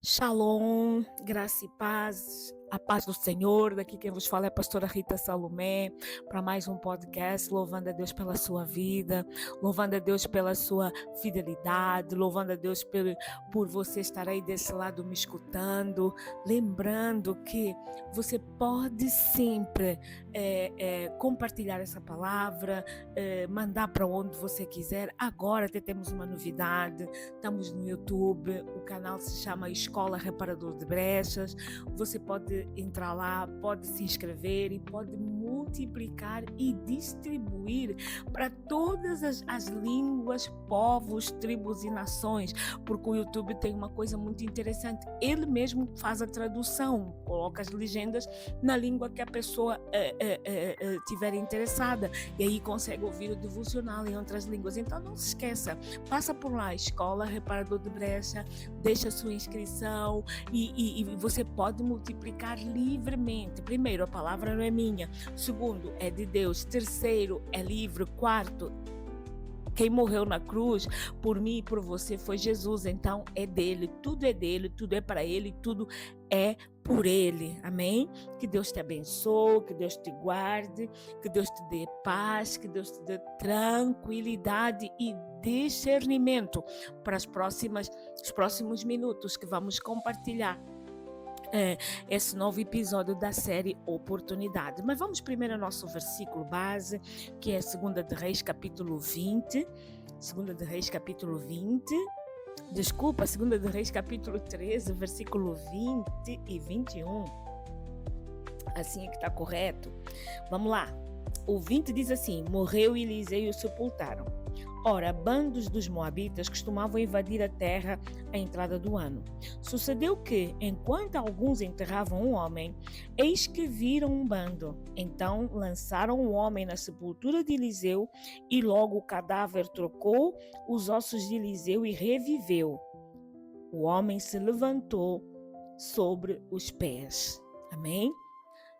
Shalom, graça e paz, a paz do Senhor. Daqui quem vos fala é a pastora Rita Salomé, para mais um podcast, louvando a Deus pela sua vida, louvando a Deus pela sua fidelidade, louvando a Deus por você estar aí desse lado me escutando, lembrando que você pode sempre compartilhar essa palavra, mandar para onde você quiser. Agora até temos uma novidade, estamos no YouTube, o canal se chama Escola Reparador de Brechas. Você pode entrar lá, pode se inscrever e pode multiplicar e distribuir para todas as línguas, povos, tribos e nações, porque o YouTube tem uma coisa muito interessante, ele mesmo faz a tradução, coloca as legendas na língua que a pessoa tiver interessada, e aí consegue ouvir o devocional em outras línguas. Então não se esqueça, passa por lá, Escola Reparador de Brecha, deixa a sua inscrição e você pode multiplicar livremente. Primeiro, a palavra não é minha. Segundo, é de Deus. Terceiro, é livre. Quarto, quem morreu na cruz por mim e por você foi Jesus, então é dele, tudo é para ele, tudo é por ele, amém? Que Deus te abençoe, que Deus te guarde, que Deus te dê paz, que Deus te dê tranquilidade e discernimento para os próximos minutos que vamos compartilhar esse novo episódio da série Oportunidade. Mas vamos primeiro ao nosso versículo base, que é 2 de Reis, capítulo 20. 2 de Reis, capítulo 20. Desculpa, 2 de Reis, capítulo 13, versículo 20 e 21. Assim é que está correto. Vamos lá. O 20 diz assim: morreu Eliseu e o sepultaram. Ora, bandos dos moabitas costumavam invadir a terra à entrada do ano. Sucedeu que, enquanto alguns enterravam um homem, eis que viram um bando. Então lançaram o homem na sepultura de Eliseu, e logo o cadáver trocou os ossos de Eliseu e reviveu. O homem se levantou sobre os pés. Amém?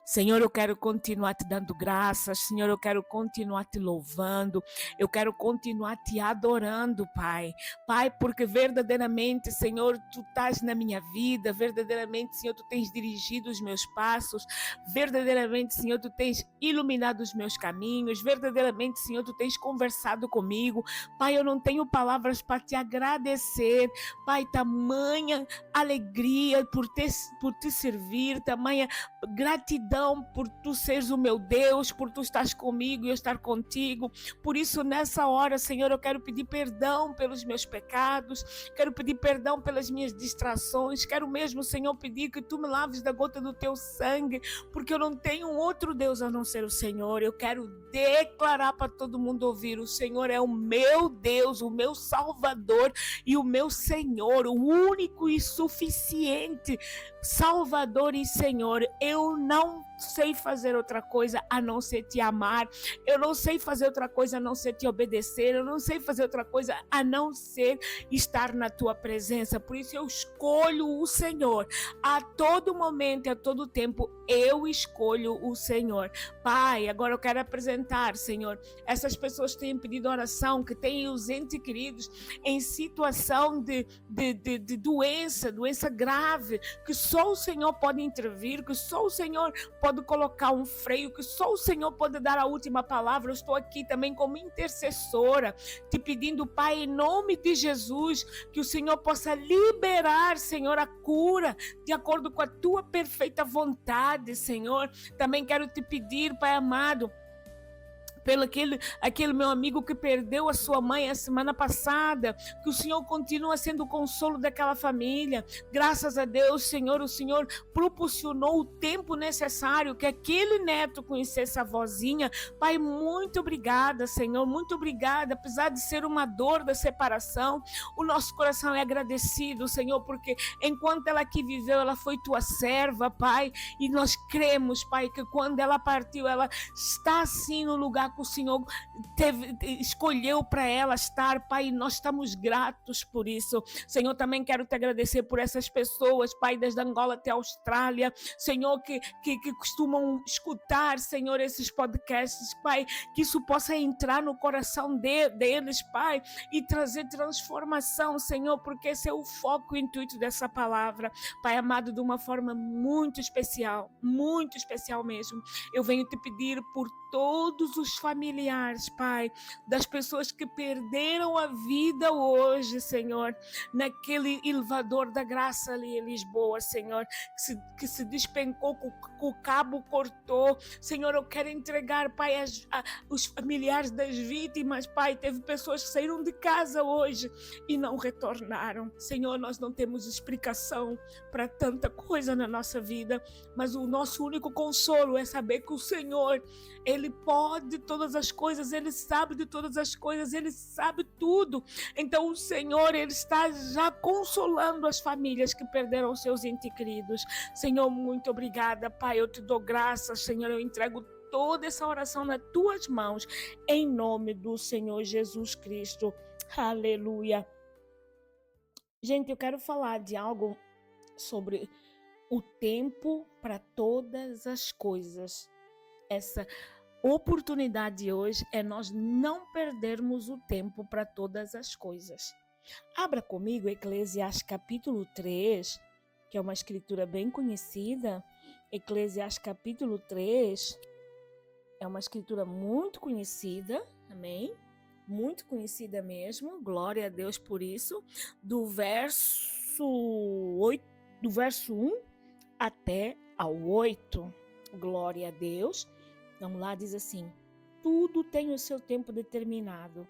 Senhor, eu quero continuar te dando graças, Senhor, eu quero continuar te louvando, eu quero continuar te adorando, Pai. Pai, porque verdadeiramente, Senhor, tu estás na minha vida, verdadeiramente, Senhor, tu tens dirigido os meus passos, verdadeiramente, Senhor, tu tens iluminado os meus caminhos, verdadeiramente, Senhor, tu tens conversado comigo. Pai, eu não tenho palavras para te agradecer, Pai, tamanha alegria por te servir, tamanha gratidão por tu seres o meu Deus, por tu estás comigo e eu estar contigo. Por isso, nessa hora, Senhor, eu quero pedir perdão pelos meus pecados, quero pedir perdão pelas minhas distrações, quero mesmo, Senhor, pedir que tu me laves da gota do teu sangue, porque eu não tenho outro Deus a não ser o Senhor. Eu quero declarar para todo mundo ouvir: o Senhor é o meu Deus, o meu Salvador e o meu Senhor, o único e suficiente Salvador e Senhor. Eu não sei fazer outra coisa a não ser te amar, eu não sei fazer outra coisa a não ser te obedecer, eu não sei fazer outra coisa a não ser estar na tua presença. Por isso eu escolho o Senhor a todo momento e a todo tempo. Eu escolho o Senhor. Pai, agora eu quero apresentar, Senhor, essas pessoas que têm pedido oração, que têm os entes queridos em situação de doença grave, que só o Senhor pode intervir, que só o Senhor pode colocar um freio, que só o Senhor pode dar a última palavra. Eu estou aqui também como intercessora, te pedindo, Pai, em nome de Jesus, que o Senhor possa liberar, Senhor, a cura, de acordo com a tua perfeita vontade, Senhor. Também quero te pedir, Pai amado, pelo aquele meu amigo que perdeu a sua mãe a semana passada, que o Senhor continua sendo o consolo daquela família. Graças a Deus, Senhor, o Senhor proporcionou o tempo necessário que aquele neto conhecesse a vozinha. Pai, muito obrigada, Senhor, muito obrigada. Apesar de ser uma dor da separação, o nosso coração é agradecido, Senhor, porque enquanto ela aqui viveu, ela foi tua serva, Pai, e nós cremos, Pai, que quando ela partiu, ela está assim no lugar lugar que o Senhor escolheu para ela estar, Pai, e nós estamos gratos por isso. Senhor, também quero te agradecer por essas pessoas, Pai, desde Angola até a Austrália, Senhor, que costumam escutar, Senhor, esses podcasts, Pai, que isso possa entrar no coração deles, Pai, e trazer transformação, Senhor, porque esse é o foco e o intuito dessa palavra, Pai amado, de uma forma muito especial mesmo. Eu venho te pedir por todos os familiares, Pai, das pessoas que perderam a vida hoje, Senhor, naquele elevador da graça ali em Lisboa, Senhor, que se despencou, que o cabo cortou. Senhor, eu quero entregar, Pai, os familiares das vítimas, Pai. Teve pessoas que saíram de casa hoje e não retornaram. Senhor, nós não temos explicação para tanta coisa na nossa vida, mas o nosso único consolo é saber que o Senhor, Ele pode todas as coisas, Ele sabe de todas as coisas, Ele sabe tudo. Então o Senhor, Ele está já consolando as famílias que perderam seus entes queridos. Senhor, muito obrigada, Pai, eu te dou graças, Senhor, eu entrego toda essa oração nas tuas mãos, em nome do Senhor Jesus Cristo. Aleluia. Gente, eu quero falar de algo sobre o tempo para todas as coisas. Essa oportunidade hoje é nós não perdermos o tempo para todas as coisas. Abra comigo Eclesiastes capítulo 3, que é uma escritura bem conhecida. Eclesiastes capítulo 3 é uma escritura muito conhecida, amém? Muito conhecida mesmo, glória a Deus por isso, do verso 1 até ao 8, glória a Deus. Vamos lá, diz assim: tudo tem o seu tempo determinado,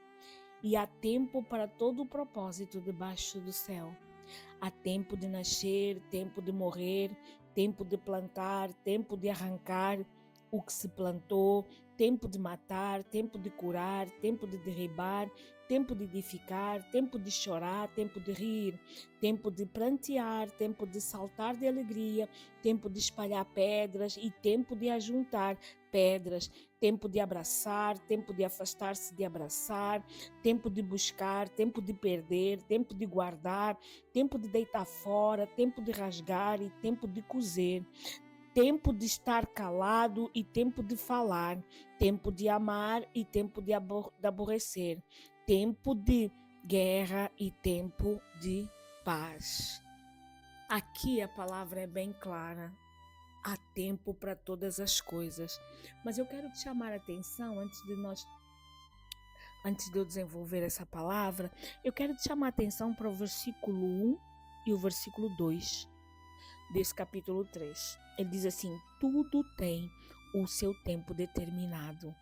e há tempo para todo o propósito debaixo do céu. Há tempo de nascer, tempo de morrer, tempo de plantar, tempo de arrancar o que se plantou, tempo de matar, tempo de curar, tempo de derribar, tempo de edificar, tempo de chorar, tempo de rir, tempo de plantear, tempo de saltar de alegria, tempo de espalhar pedras e tempo de ajuntar pedras, tempo de abraçar, tempo de afastar-se de abraçar, tempo de buscar, tempo de perder, tempo de guardar, tempo de deitar fora, tempo de rasgar e tempo de coser, tempo de estar calado e tempo de falar, tempo de amar e tempo de aborrecer, tempo de guerra e tempo de paz. Aqui a palavra é bem clara. Há tempo para todas as coisas. Mas eu quero te chamar a atenção, antes de eu desenvolver essa palavra, eu quero te chamar a atenção para o versículo 1 e o versículo 2 desse capítulo 3. Ele diz assim: tudo tem o seu tempo determinado.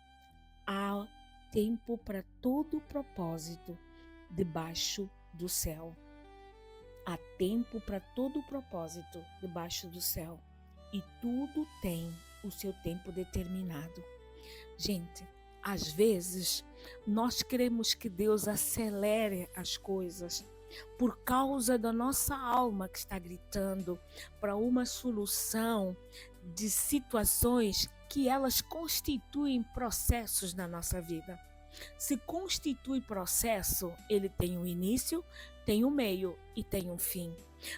Há tempo para todo o propósito debaixo do céu. Há tempo para todo o propósito debaixo do céu. E tudo tem o seu tempo determinado. Gente, às vezes nós queremos que Deus acelere as coisas por causa da nossa alma que está gritando para uma solução de situações que elas constituem processos na nossa vida. Se constitui processo, ele tem um início, tem um meio e tem um fim.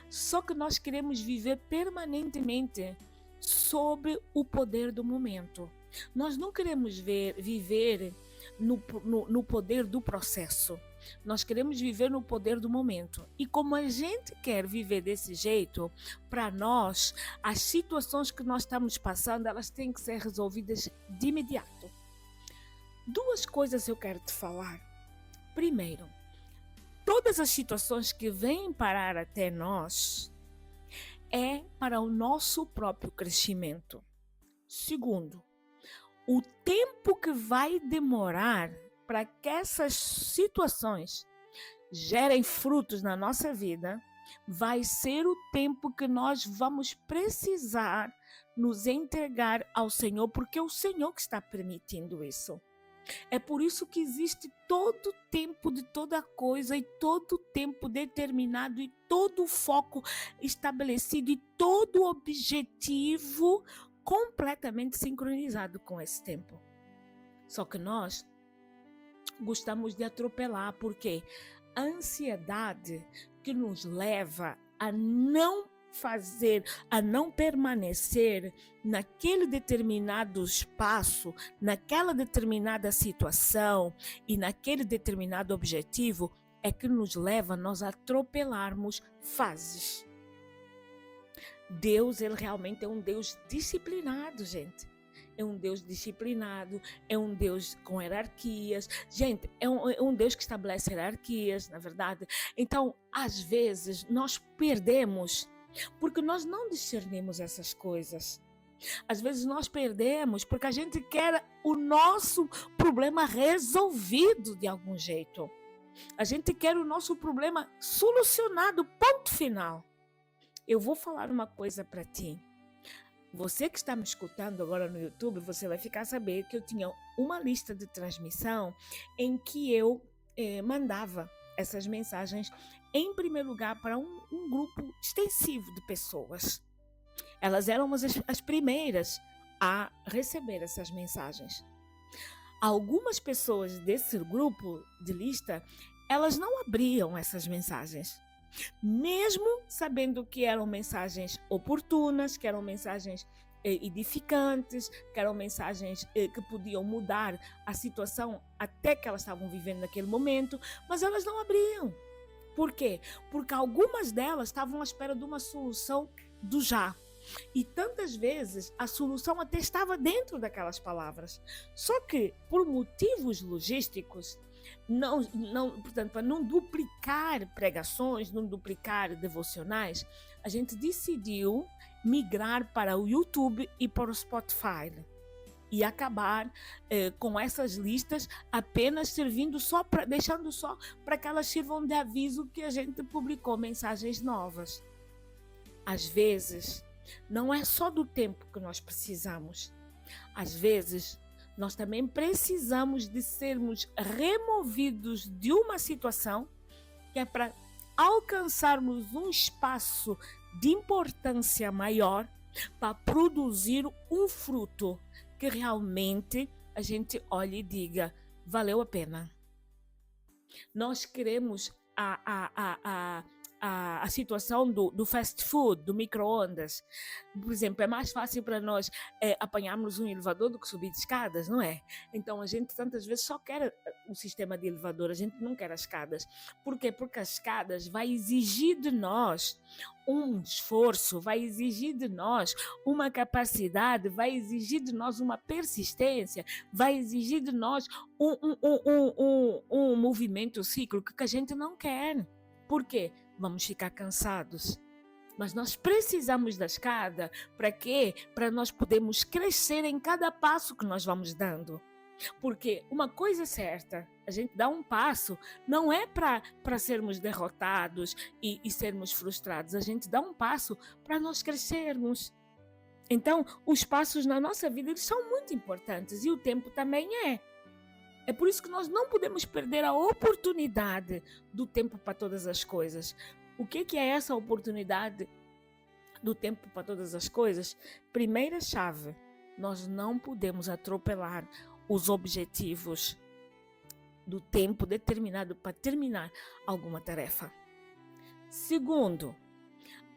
Só que nós queremos viver permanentemente sob o poder do momento. Nós não queremos viver no poder do processo. Nós queremos viver no poder do momento. E como a gente quer viver desse jeito, para nós, as situações que nós estamos passando, elas têm que ser resolvidas de imediato. Duas coisas eu quero te falar. Primeiro, todas as situações que vêm parar até nós é para o nosso próprio crescimento. Segundo, o tempo que vai demorar para que essas situações gerem frutos na nossa vida vai ser o tempo que nós vamos precisar nos entregar ao Senhor, porque é o Senhor que está permitindo isso. É por isso que existe todo o tempo de toda coisa e todo o tempo determinado e todo o foco estabelecido e todo o objetivo completamente sincronizado com esse tempo. Só que nós gostamos de atropelar, porque a ansiedade que nos leva a não fazer, a não permanecer naquele determinado espaço, naquela determinada situação e naquele determinado objetivo, é que nos leva a nós atropelarmos fases. Deus, ele realmente é um Deus disciplinado, gente. É um Deus disciplinado, é um Deus com hierarquias. Gente, é um Deus que estabelece hierarquias, na verdade. Então, às vezes, nós perdemos porque nós não discernimos essas coisas. Às vezes nós perdemos porque a gente quer o nosso problema resolvido de algum jeito. A gente quer o nosso problema solucionado, ponto final. Eu vou falar uma coisa para ti. Você que está me escutando agora no YouTube, você vai ficar a saber que eu tinha uma lista de transmissão em que eu mandava essas mensagens, em primeiro lugar, para um grupo extensivo de pessoas. Elas eram as primeiras a receber essas mensagens. Algumas pessoas desse grupo de lista, elas não abriam essas mensagens. Mesmo sabendo que eram mensagens oportunas, que eram mensagens edificantes, que eram mensagens que podiam mudar a situação até que elas estavam vivendo naquele momento, mas elas não abriam. Por quê? Porque algumas delas estavam à espera de uma solução do já. E tantas vezes a solução até estava dentro daquelas palavras. Só que, por motivos logísticos, portanto, para não duplicar pregações, não duplicar devocionais, a gente decidiu migrar para o YouTube e para o Spotify e acabar com essas listas apenas servindo deixando só para que elas sirvam de aviso que a gente publicou mensagens novas. Às vezes, não é só do tempo que nós precisamos. Às vezes, nós também precisamos de sermos removidos de uma situação que é para alcançarmos um espaço de importância maior para produzir um fruto que realmente a gente olhe e diga, valeu a pena. Nós queremos a situação do fast food, do micro-ondas. Por exemplo, é mais fácil para nós apanharmos um elevador do que subir de escadas, não é? Então a gente tantas vezes só quer o sistema de elevador, a gente não quer as escadas. Por quê? Porque as escadas vai exigir de nós um esforço, vai exigir de nós uma capacidade, vai exigir de nós uma persistência, vai exigir de nós um movimento cíclico que a gente não quer. Por quê? Vamos ficar cansados. Mas nós precisamos da escada para quê? Para nós podermos crescer em cada passo que nós vamos dando. Porque uma coisa é certa, a gente dá um passo, não é para sermos derrotados e sermos frustrados, a gente dá um passo para nós crescermos. Então, os passos na nossa vida eles são muito importantes e o tempo também é. É por isso que nós não podemos perder a oportunidade do tempo para todas as coisas. O que é essa oportunidade do tempo para todas as coisas? Primeira chave, nós não podemos atropelar os objetivos do tempo determinado para terminar alguma tarefa. Segundo,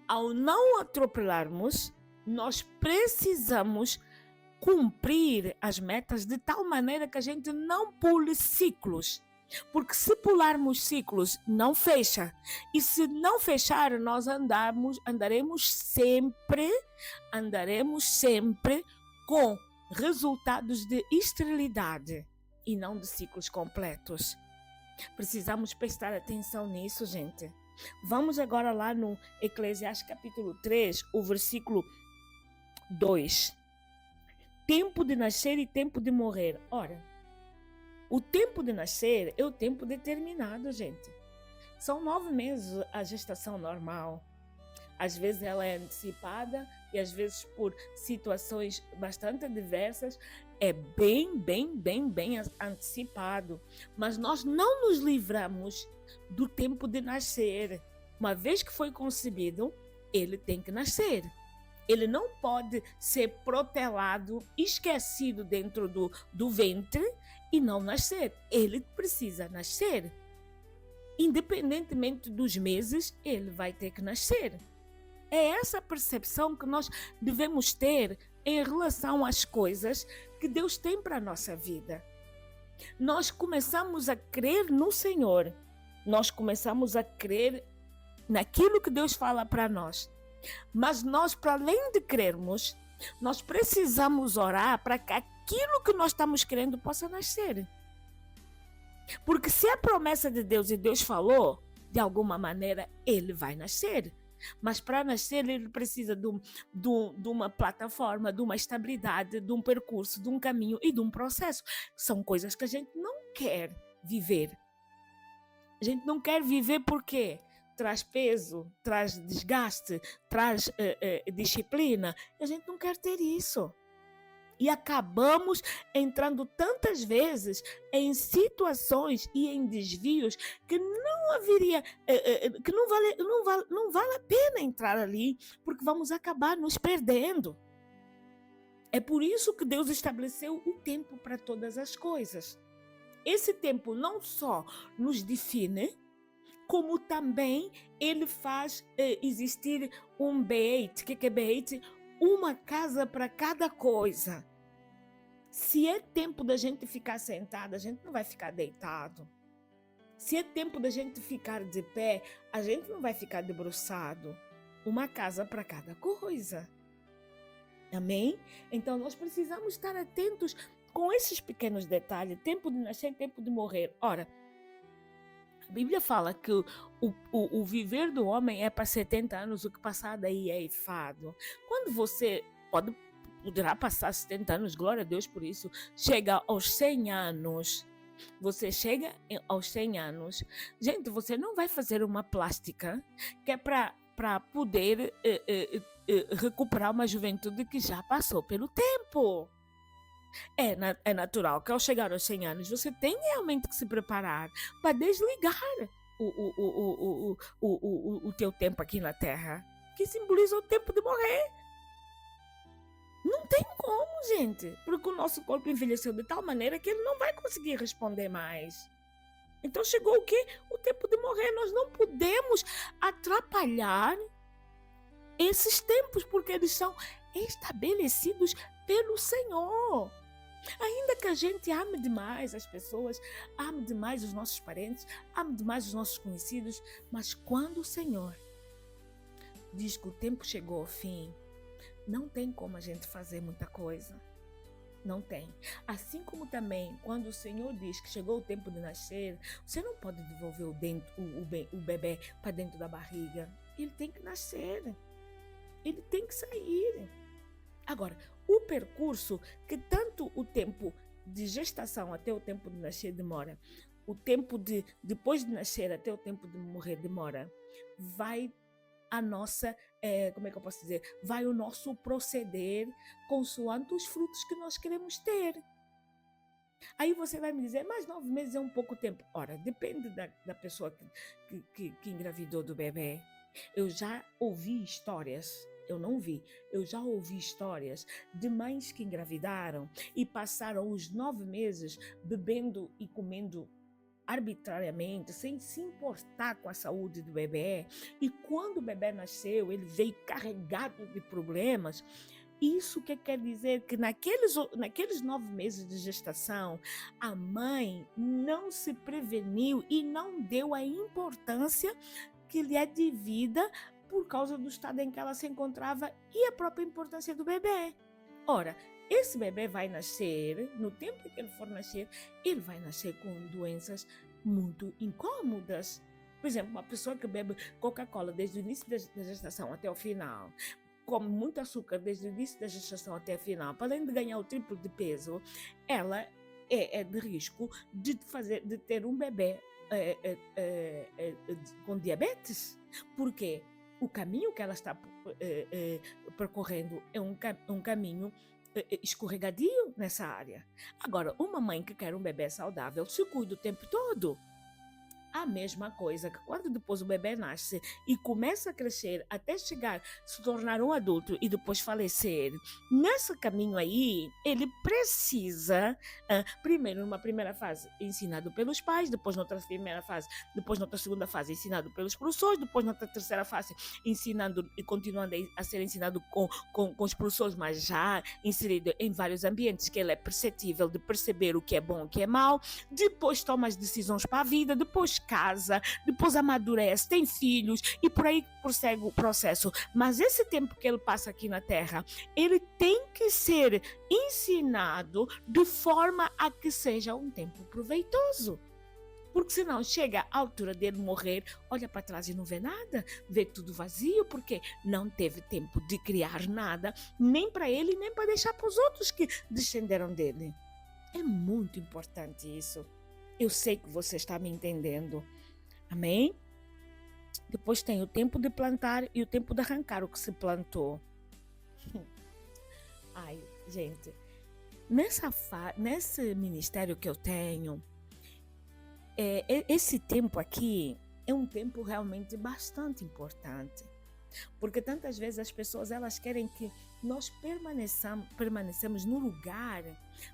ao não atropelarmos, nós precisamos cumprir as metas de tal maneira que a gente não pule ciclos. Porque se pularmos ciclos, não fecha. E se não fechar, nós andaremos sempre com resultados de esterilidade e não de ciclos completos. Precisamos prestar atenção nisso, gente. Vamos agora lá no Eclesiastes capítulo 3, o versículo 2. Tempo de nascer e tempo de morrer. Ora, o tempo de nascer é o tempo determinado, gente. São 9 meses a gestação normal. Às vezes ela é antecipada e às vezes por situações bastante diversas é bem antecipado. Mas nós não nos livramos do tempo de nascer. Uma vez que foi concebido, ele tem que nascer. Ele não pode ser protelado, esquecido dentro do ventre e não nascer. Ele precisa nascer. Independentemente dos meses, ele vai ter que nascer. É essa percepção que nós devemos ter em relação às coisas que Deus tem para a nossa vida. Nós começamos a crer no Senhor. Nós começamos a crer naquilo que Deus fala para nós. Mas nós, para além de crermos, nós precisamos orar para que aquilo que nós estamos querendo possa nascer. Porque se é promessa de Deus e Deus falou, de alguma maneira ele vai nascer. Mas para nascer ele precisa de uma plataforma, de uma estabilidade, de um percurso, de um caminho e de um processo. São coisas que a gente não quer viver. A gente não quer viver porque traz peso, traz desgaste, traz disciplina. A gente não quer ter isso. E acabamos entrando tantas vezes em situações e em desvios que não haveria, que não vale a pena entrar ali, porque vamos acabar nos perdendo. É por isso que Deus estabeleceu o tempo para todas as coisas. Esse tempo não só nos define, como também ele faz existir um beit. O que é beit? Uma casa para cada coisa. Se é tempo da gente ficar sentado, a gente não vai ficar deitado. Se é tempo da gente ficar de pé, a gente não vai ficar debruçado. Uma casa para cada coisa. Amém? Então nós precisamos estar atentos com esses pequenos detalhes. Tempo de nascer, tempo de morrer. Ora, a Bíblia fala que o viver do homem é para 70 anos, o que passar daí é enfado. Quando você poderá passar 70 anos, glória a Deus por isso, chega aos 100 anos, você chega aos 100 anos, gente, você não vai fazer uma plástica que é para poder recuperar uma juventude que já passou pelo tempo. É natural que ao chegar aos 100 anos você tem realmente que se preparar para desligar o teu tempo aqui na Terra, que simboliza o tempo de morrer. Não tem como, gente, porque o nosso corpo envelheceu de tal maneira que ele não vai conseguir responder mais. Então chegou o quê? O tempo de morrer. Nós não podemos atrapalhar esses tempos, porque eles são estabelecidos pelo Senhor. Ainda que a gente ame demais as pessoas, ame demais os nossos parentes, ame demais os nossos conhecidos, mas quando o Senhor diz que o tempo chegou ao fim, não tem como a gente fazer muita coisa. Não tem. Assim como também, quando o Senhor diz que chegou o tempo de nascer, você não pode devolver o bebê para dentro da barriga. Ele tem que nascer. Ele tem que sair. Agora, o percurso que tanto o tempo de gestação até o tempo de nascer demora, o tempo de depois de nascer até o tempo de morrer demora, vai a nossa, como é que eu posso dizer? Vai o nosso proceder consoante os frutos que nós queremos ter. Aí você vai me dizer, mas 9 meses é um pouco tempo. Ora, depende da pessoa que engravidou do bebê. Eu já ouvi histórias, eu não vi, eu já ouvi histórias de mães que engravidaram e passaram os 9 meses bebendo e comendo arbitrariamente, sem se importar com a saúde do bebê. E quando o bebê nasceu, ele veio carregado de problemas. Isso que quer dizer que naqueles 9 meses de gestação, a mãe não se preveniu e não deu a importância que lhe é devida por causa do estado em que ela se encontrava e a própria importância do bebê. Ora, esse bebê vai nascer, no tempo que ele for nascer, ele vai nascer com doenças muito incômodas. Por exemplo, uma pessoa que bebe Coca-Cola desde o início da gestação até o final, come muito açúcar desde o início da gestação até o final, para além de ganhar o triplo de peso, ela é de risco de ter um bebê com diabetes. Por quê? O caminho que ela está percorrendo é um caminho escorregadio nessa área. Agora, uma mãe que quer um bebê saudável se cuida o tempo todo. A mesma coisa que quando depois o bebê nasce e começa a crescer até chegar, se tornar um adulto e depois falecer, nesse caminho aí, ele precisa, primeiro, numa primeira fase, ensinado pelos pais, depois noutra primeira fase, depois noutra segunda fase, ensinado pelos professores, depois noutra terceira fase, ensinando e continuando a ser ensinado com os professores, mas já inserido em vários ambientes que ele é perceptível de perceber o que é bom e o que é mau, depois toma as decisões para a vida, depois casa, depois amadurece, tem filhos e por aí prossegue o processo. Mas esse tempo que ele passa aqui na Terra, ele tem que ser ensinado de forma a que seja um tempo proveitoso. Porque senão chega a altura dele morrer, olha para trás e não vê nada, vê tudo vazio, porque não teve tempo de criar nada, nem para ele, nem para deixar para os outros que descenderam dele. É muito importante isso. Eu sei que você está me entendendo. Amém? Depois tem o tempo de plantar e o tempo de arrancar o que se plantou. Ai, gente, nesse ministério que eu tenho, esse tempo aqui é um tempo realmente bastante importante. Porque tantas vezes as pessoas elas querem que nós permaneçamos no lugar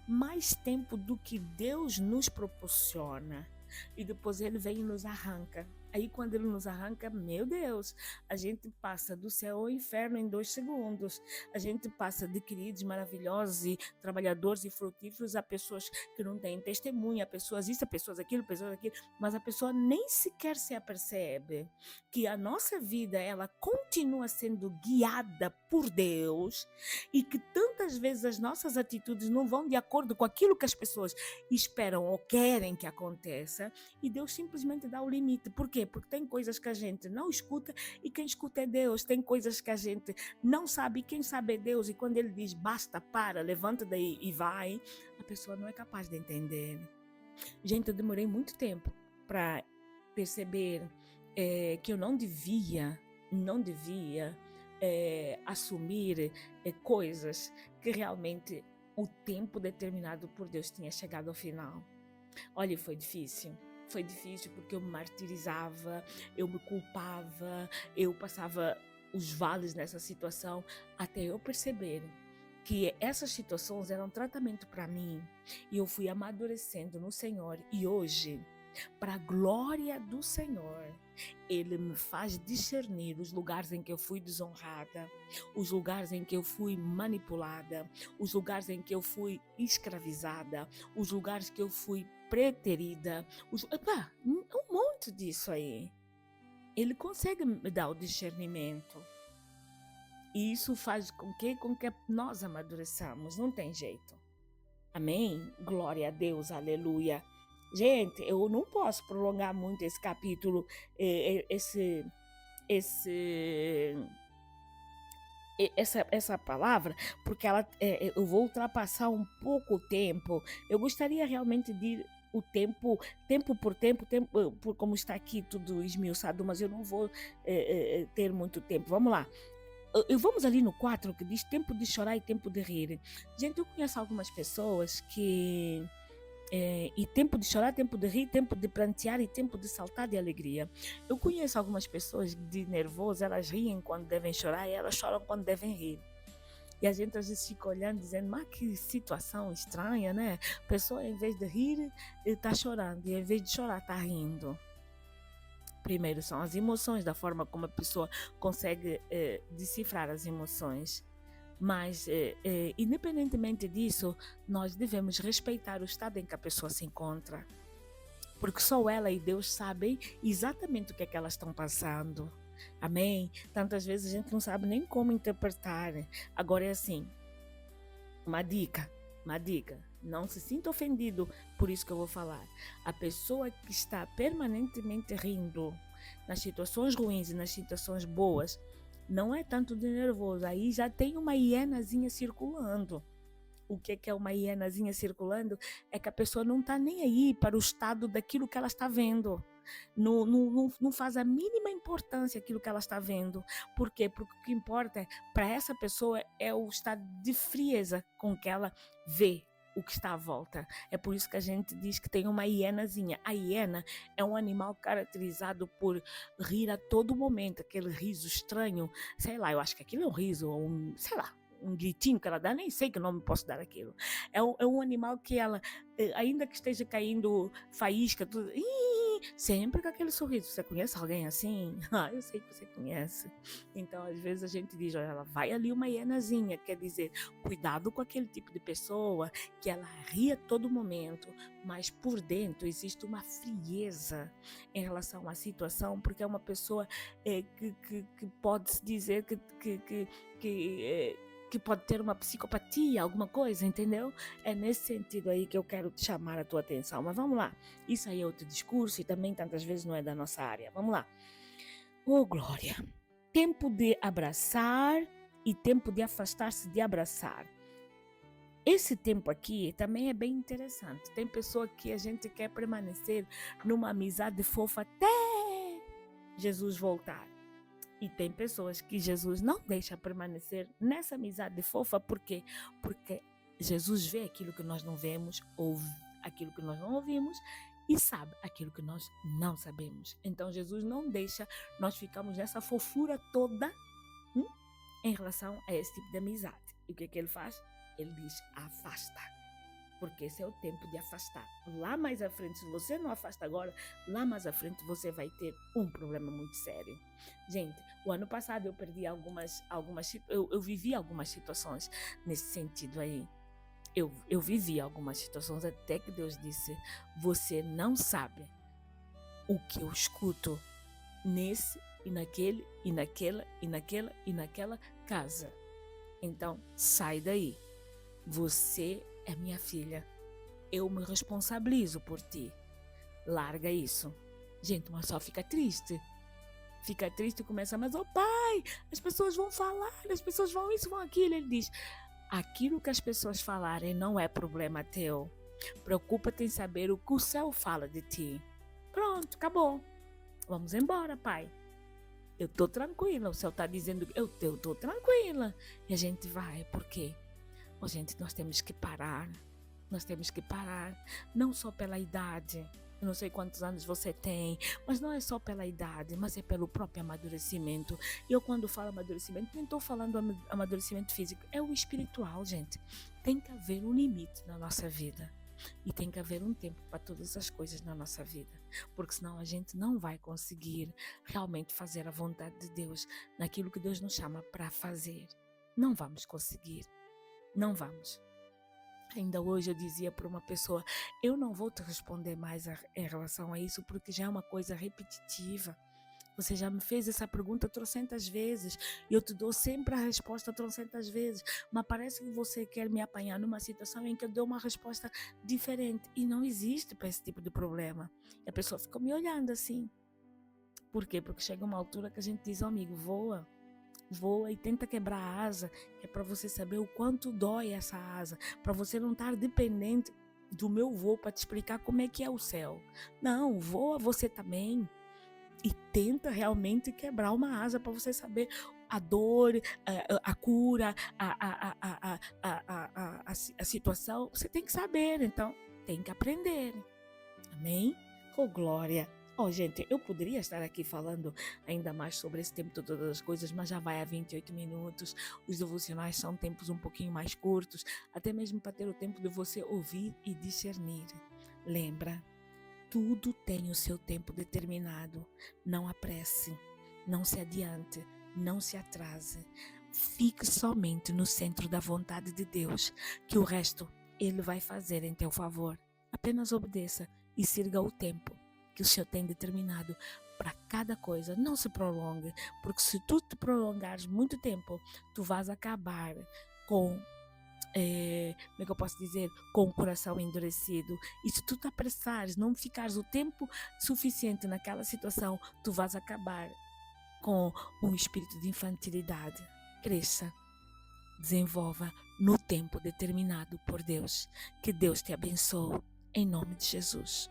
mais tempo do que Deus nos proporciona. E depois ele vem e nos arranca. Aí quando ele nos arranca, meu Deus, a gente passa do céu ao inferno em 2 segundos. A gente passa de queridos maravilhosos e trabalhadores e frutíferos a pessoas que não têm testemunha, a pessoas isso, a pessoas aquilo, mas a pessoa nem sequer se apercebe que a nossa vida ela continua sendo guiada por Deus e que tantas vezes as nossas atitudes não vão de acordo com aquilo que as pessoas esperam ou querem que aconteça e Deus simplesmente dá o limite. Por quê? Porque tem coisas que a gente não escuta e quem escuta é Deus. Tem coisas que a gente não sabe e quem sabe é Deus. E quando ele diz basta, para, levanta daí e vai, a pessoa não é capaz de entender. Gente, eu demorei muito tempo para perceber que eu não devia assumir coisas que realmente o tempo determinado por Deus tinha chegado ao final. Olha, foi difícil. Foi difícil porque eu me martirizava, eu me culpava, eu passava os vales nessa situação até eu perceber que essas situações eram tratamento para mim e eu fui amadurecendo no Senhor e hoje, para a glória do Senhor, Ele me faz discernir os lugares em que eu fui desonrada, os lugares em que eu fui manipulada, os lugares em que eu fui escravizada, os lugares que eu fui preterida, um monte disso aí. Ele consegue me dar o discernimento. E isso faz com que nós amadureçamos, não tem jeito. Amém? Glória a Deus, aleluia. Gente, eu não posso prolongar muito esse capítulo, essa palavra, porque eu vou ultrapassar um pouco o tempo. Eu gostaria realmente de ir o tempo por tempo, por como está aqui tudo esmiuçado, mas eu não vou ter muito tempo. Vamos lá. Vamos ali no 4 que diz tempo de chorar e tempo de rir. Gente, eu conheço algumas pessoas que e tempo de chorar, tempo de rir, tempo de prantear e tempo de saltar de alegria. Eu conheço algumas pessoas de nervoso, elas riem quando devem chorar e elas choram quando devem rir. E a gente às vezes fica olhando dizendo, mas que situação estranha, né? A pessoa em vez de rir, está chorando e em vez de chorar, está rindo. Primeiro são as emoções, da forma como a pessoa consegue decifrar as emoções. Mas, independentemente disso, nós devemos respeitar o estado em que a pessoa se encontra. Porque só ela e Deus sabem exatamente o que é que elas estão passando. Amém? Tantas vezes a gente não sabe nem como interpretar. Agora é assim, uma dica. Não se sinta ofendido por isso que eu vou falar. A pessoa que está permanentemente rindo nas situações ruins e nas situações boas, não é tanto de nervoso. Aí já tem uma hienazinha circulando. O que é uma hienazinha circulando? É que a pessoa não está nem aí para o estado daquilo que ela está vendo. Não faz a mínima importância aquilo que ela está vendo. Por quê? Porque o que importa para essa pessoa é o estado de frieza com que ela vê o que está à volta. É por isso que a gente diz que tem uma hienazinha. A hiena é um animal caracterizado por rir a todo momento, aquele riso estranho, sei lá, eu acho que aquilo é um riso, ou sei lá, um gritinho que ela dá, nem sei que nome posso dar aquilo. É um animal que ela, ainda que esteja caindo faísca, tudo, sempre com aquele sorriso. Você conhece alguém assim? Ah, eu sei que você conhece. Então, às vezes a gente diz, olha, ela vai ali uma hienazinha, quer dizer, cuidado com aquele tipo de pessoa que ela ri a todo momento, mas por dentro existe uma frieza em relação à situação, porque é uma pessoa que pode-se dizer que pode ter uma psicopatia, alguma coisa, entendeu? É nesse sentido aí que eu quero chamar a tua atenção. Mas vamos lá, isso aí é outro discurso e também tantas vezes não é da nossa área. Vamos lá. Oh, glória! Tempo de abraçar e tempo de afastar-se de abraçar. Esse tempo aqui também é bem interessante. Tem pessoa que a gente quer permanecer numa amizade fofa até Jesus voltar. E tem pessoas que Jesus não deixa permanecer nessa amizade fofa, por quê? Porque Jesus vê aquilo que nós não vemos, ouve aquilo que nós não ouvimos e sabe aquilo que nós não sabemos. Então Jesus não deixa nós ficarmos nessa fofura toda em relação a esse tipo de amizade. E o que ele faz? Ele diz, afasta. Porque esse é o tempo de afastar. Lá mais à frente, se você não afasta agora, lá mais à frente você vai ter um problema muito sério. Gente, o ano passado eu perdi eu vivi algumas situações nesse sentido aí. Eu vivi algumas situações até que Deus disse, você não sabe o que eu escuto nesse e naquele e naquela e naquela e naquela casa. Então, sai daí. Você é minha filha. Eu me responsabilizo por ti. Larga isso. Gente, mas só fica triste. Fica triste e começa, mas pai, as pessoas vão falar, as pessoas vão isso, vão aquilo. Ele diz, aquilo que as pessoas falarem não é problema teu. Preocupa-te em saber o que o céu fala de ti. Pronto, acabou. Vamos embora, pai. Eu tô tranquila, o céu tá dizendo que eu tô tranquila. E a gente vai, por quê? Gente, nós temos que parar. Nós temos que parar, não só pela idade. Eu não sei quantos anos você tem, mas não é só pela idade, mas é pelo próprio amadurecimento. E eu, quando falo amadurecimento, nem estou falando amadurecimento físico, é o espiritual, gente. Tem que haver um limite na nossa vida. E tem que haver um tempo para todas as coisas na nossa vida. Porque senão a gente não vai conseguir realmente fazer a vontade de Deus naquilo que Deus nos chama para fazer. Não vamos conseguir. Não vamos. Ainda hoje eu dizia para uma pessoa, eu não vou te responder mais em relação a isso, porque já é uma coisa repetitiva. Você já me fez essa pergunta trocentas vezes e eu te dou sempre a resposta trocentas vezes, mas parece que você quer me apanhar numa situação em que eu dou uma resposta diferente e não existe para esse tipo de problema. E a pessoa fica me olhando assim. Por quê? Porque chega uma altura que a gente diz, amigo, voa e tenta quebrar a asa, é para você saber o quanto dói essa asa, para você não estar dependente do meu voo para te explicar como é que é o céu. Não, voa você também e tenta realmente quebrar uma asa para você saber a dor, a cura, a situação. Você tem que saber, então tem que aprender. Amém? Oh, glória! Gente, eu poderia estar aqui falando ainda mais sobre esse tempo de todas as coisas, mas já vai a 28 minutos. Os devocionais são tempos um pouquinho mais curtos, até mesmo para ter o tempo de você ouvir e discernir. Lembra, tudo tem o seu tempo determinado. Não apresse, não se adiante, não se atrase. Fique somente no centro da vontade de Deus, que o resto Ele vai fazer em teu favor. Apenas obedeça e siga o tempo que o Senhor tem determinado para cada coisa. Não se prolongue, porque se tu te prolongares muito tempo, tu vais acabar com, como é que eu posso dizer, com o coração endurecido. E se tu te apressares, não ficares o tempo suficiente naquela situação, tu vais acabar com um espírito de infantilidade. Cresça, desenvolva no tempo determinado por Deus. Que Deus te abençoe, em nome de Jesus.